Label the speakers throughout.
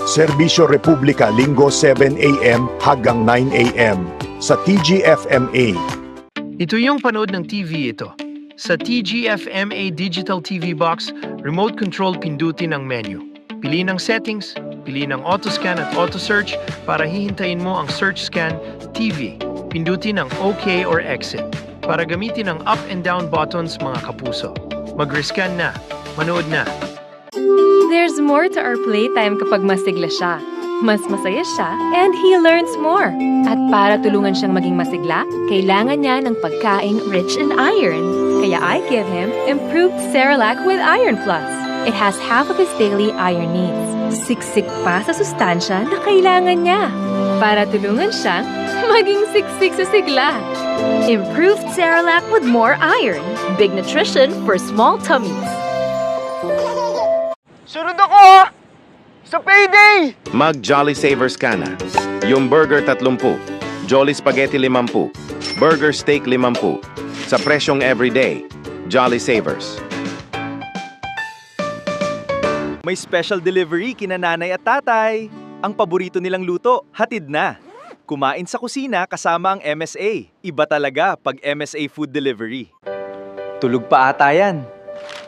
Speaker 1: Serbisyo Republika Linggo 7 a.m. hanggang 9 a.m. sa TGFMA.
Speaker 2: Ito yung panood ng TV ito. Sa TGFMA Digital TV Box, remote control pindutin ang menu. Pili ng settings, pili ng auto-scan at auto-search para hihintayin mo ang search scan TV. Pindutin ang OK or Exit para gamitin ang up and down buttons mga kapuso. Mag-rescan na, manood na.
Speaker 3: There's more to our playtime kapag masigla siya. Mas masaya siya and he learns more. At para tulungan siyang maging masigla, kailangan niya ng pagkaing rich in iron. Kaya I give him improved Cerelac with Iron Plus. It has half of his daily iron needs. Siksik pa sa sustansya na kailangan niya. Para tulungan siyang maging siksik sa sigla. Improved Cerelac with more iron. Big nutrition for small tummies.
Speaker 4: Sunod ako! Sa payday!
Speaker 5: Mag Jolly Savers ka na. Yung burger 30, Jolly Spaghetti 50, burger steak 50. Sa presyong everyday, Jolly Savers.
Speaker 4: May special delivery kina nanay at tatay. Ang paborito nilang luto, hatid na. Kumain sa kusina kasama ang MSA. Iba talaga pag MSA Food Delivery. Tulog pa ata yan.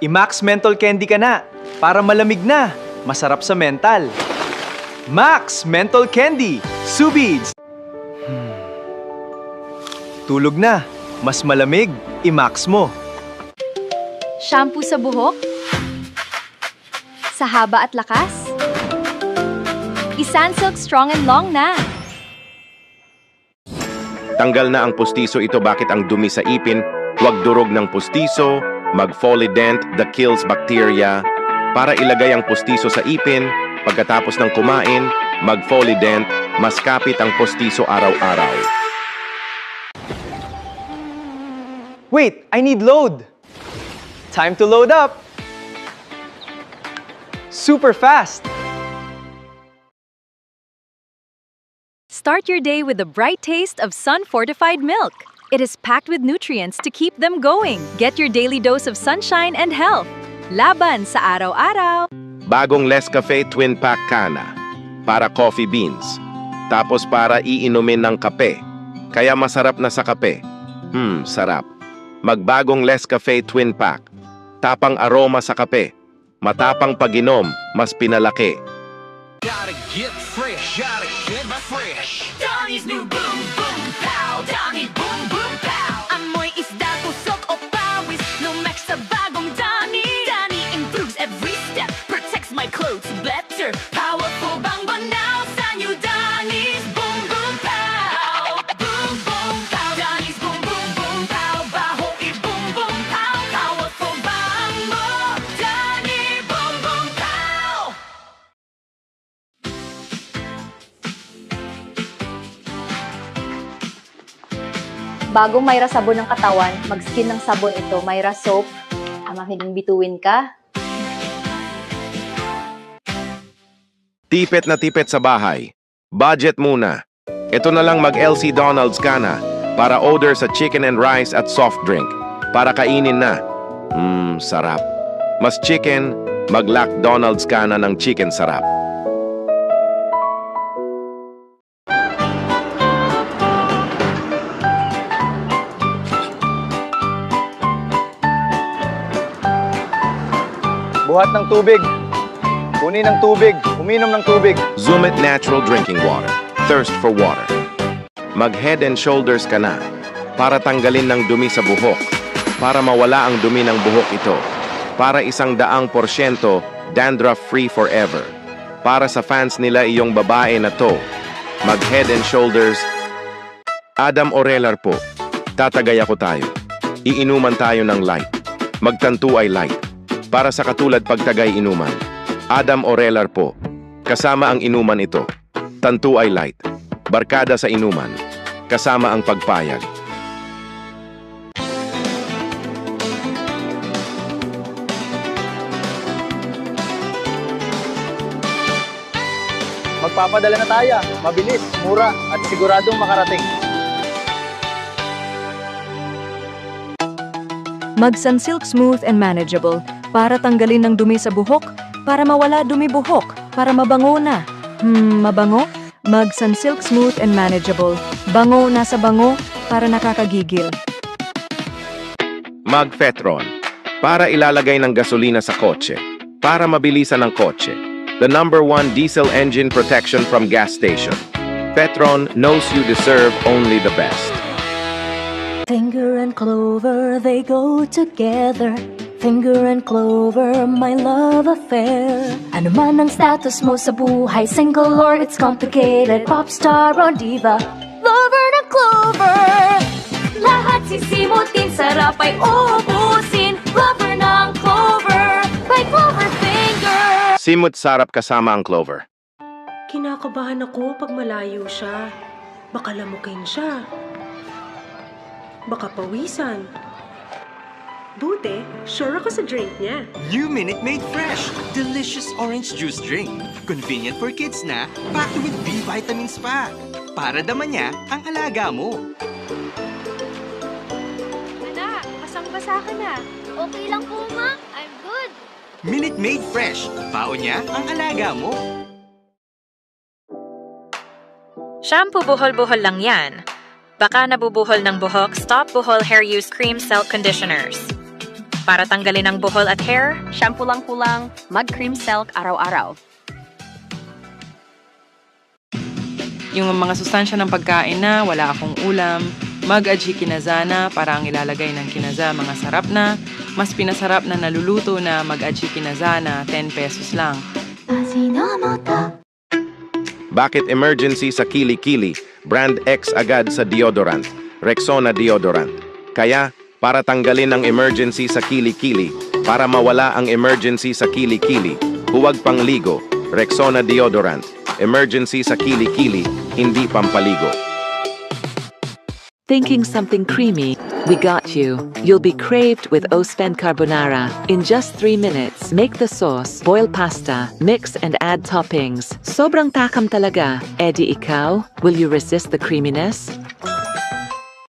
Speaker 4: I-Max Menthol Candy ka na para malamig na. Masarap sa mental. Max Menthol Candy, Subids. Tulog na. Mas malamig. I-Max mo.
Speaker 3: Shampoo sa buhok? Sa haba at lakas? I-Sunsilk Strong and Long na.
Speaker 5: Tanggal na ang pustiso ito, bakit ang dumi sa ipin? Huwag durog ng pustiso. Mag Folident that kills bacteria. Para ilagay ang pustiso sa ipin, pagkatapos ng kumain, mag Folident, mas kapit ang pustiso araw-araw.
Speaker 4: Wait, I need load. Time to load up. Super fast.
Speaker 3: Start your day with the bright taste of Sun-fortified milk. It is packed with nutrients to keep them going. Get your daily dose of sunshine and health. Laban sa araw-araw.
Speaker 5: Bagong Nescafe Twin Pack Kana para coffee beans. Tapos para iinumin ng kape. Kaya masarap na sa kape. Sarap. Magbagong Nescafe Twin Pack. Tapang aroma sa kape. Matapang pag-inom, mas pinalaki.
Speaker 6: Gotta get fresh, gotta get fresh. Donnie's new boom boom pow. Donnie boom boom pow. Amoy isda, tusok o pawis. Lumek sa bagong Donnie. Donnie improves every step. Protects my clothes better. Powerful bang banaw sa new Donnie's boom boom pow. Boom boom pow. Donnie's boom boom boom pow. Baho i boom boom pow. Powerful bang mo. Donnie boom boom pow.
Speaker 7: Bago Myra sabon ng katawan, mag-skin ng sabon ito, Myra Soap. Makinig bituin ka.
Speaker 5: Tipet na tipet sa bahay. Budget muna. Ito na lang mag LC Donald's ka na para order sa chicken and rice at soft drink. Para kainin na. Sarap. Mas chicken, mag-Lac Donald's ka na ng chicken sarap.
Speaker 4: Buhat ng tubig. Kunin ng tubig. Uminom ng tubig.
Speaker 5: Zoomit Natural Drinking Water. Thirst for water. Mag Head and Shoulders ka na para tanggalin ng dumi sa buhok. Para mawala ang dumi ng buhok ito. Para 100% dandruff-free forever. Para sa fans nila iyong babae na to. Mag Head and Shoulders. Adam Orelar po. Tatagay ako tayo. Iinuman tayo ng light. Magtantu ay light. Para sa katulad pagtagay inuman. Adam Orelar po. Kasama ang inuman ito. Tantu ay light. Barkada sa inuman. Kasama ang pagpayag.
Speaker 4: Magpapadala na tayo. Mabilis, mura, at siguradong makarating.
Speaker 8: Mag Sunsilk Smooth and Manageable para tanggalin ng dumi sa buhok, para mawala dumi buhok, para mabango na. Mabango? Mag Sunsilk Smooth and Manageable. Bango nasa bango para nakakagigil.
Speaker 5: Mag Fetron. Para ilalagay ng gasolina sa kotse. Para mabilisan ang kotse. The #1 diesel engine protection from gas station. Fetron knows you deserve only the best.
Speaker 9: Finger and clover, they go together. Finger and clover, my love affair. Ano man ang status mo sa buhay, single or it's complicated, pop star or diva, lover na clover. Lahat sisimutin, sarap ay uubusin, lover ng clover, by Clover Finger.
Speaker 5: Simut sarap kasama ang clover.
Speaker 10: Kinakabahan ako pag malayo siya. Baka lamukin siya. Baka pawisan. Buti, sure ako sa drink niya.
Speaker 11: New Minute Maid Fresh! Delicious orange juice drink. Convenient for kids na, packed with B vitamins pa. Para daman niya ang alaga mo.
Speaker 7: Anak, basang-basa ka na. Okay lang po, ma. I'm good.
Speaker 11: Minute Maid Fresh. Baon niya ang alaga mo.
Speaker 12: Shampoo buhol-buhol lang yan. Baka nabubuhol ng buhok, Stop Buhol Hair Use Cream Silk Conditioners. Para tanggalin ang buhol at hair,
Speaker 3: Shampoo lang kulang, mag-cream silk araw-araw.
Speaker 13: Yung mga sustansya ng pagkain na wala akong ulam, mag-aji kinazana para ang ilalagay ng kinaza mga sarap na, mas pinasarap na naluluto na mag-aji kinazana, 10 pesos lang.
Speaker 5: Bakit emergency sa Kili-Kili? Brand X agad sa deodorant. Rexona deodorant. Kaya, para tanggalin ang emergency sa Kili-Kili, para mawala ang emergency sa Kili-Kili, huwag pangligo. Rexona deodorant. Emergency sa Kili-Kili, hindi pampaligo.
Speaker 14: Thinking something creamy? We got you. You'll be craved with Ospen Carbonara. In just 3 minutes, make the sauce, boil pasta, mix and add toppings. Sobrang takam talaga. Eddie ikaw, will you resist the creaminess?